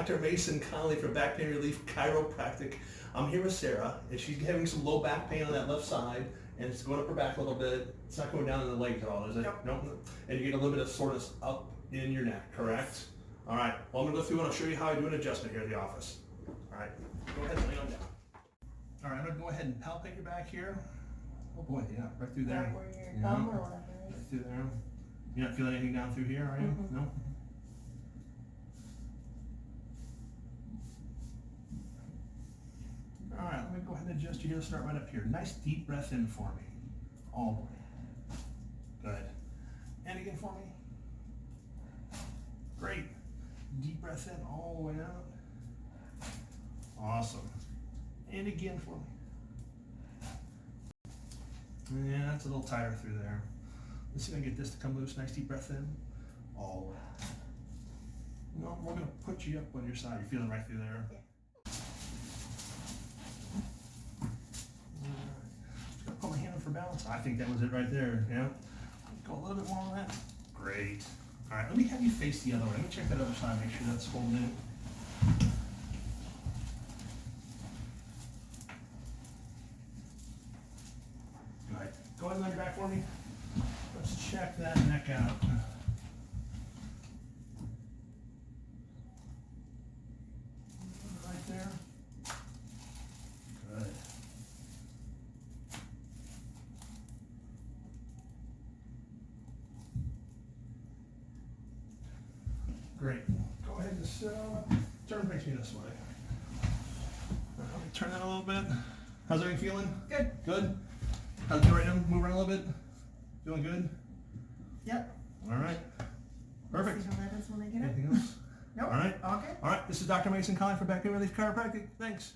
Dr. Mason Connolly for Back Pain Relief Chiropractic. I'm here with Sarah, and she's having some low back pain on that left side, and it's going up her back a little bit. It's not going down in the legs at all, is it? Nope. Nope. And you get a little bit of soreness up in your neck, correct? All right. Well, I'm going to go through and I'll show you how I do an adjustment here at the office. All right. Go ahead and lay on down. All right. I'm going to go ahead and palpate your back here. Oh boy, yeah, right through there. Right where your Yeah. thumb or whatever it Right is. through there. You're not feeling anything down through here, are you? Mm-mm. No? All right, let me go ahead and adjust you here. Start right up here. Nice deep breath in for me. All the way. Good. And again for me. Great. Deep breath in all the way out. Awesome. And again for me. Yeah, that's a little tighter through there. Let's see if I can get this to come loose. Nice deep breath in. All the way. No, we're going to put you up on your side. You're feeling right through there. Yeah. Just gonna put my hand up for balance. I think that was it right there. Yeah. Go a little bit more on that. Great. All right, let me have you face the other way. Let me check that other side. Make sure that's holding in. All right. Go ahead and lay your back for me. Let's check that neck out. Right there. Good. Great. Go ahead and sit up. Turn face me this way. Let me turn that a little bit. How's everything feeling? Good. Good? How's it feel right now? Move around a little bit. Feeling good? Yep. All right. Perfect. You don't let us when they get up? Anything else? Nope. All right. All good. All right. This is Dr. Mason Connolly for Back Pain Relief Chiropractic. Thanks.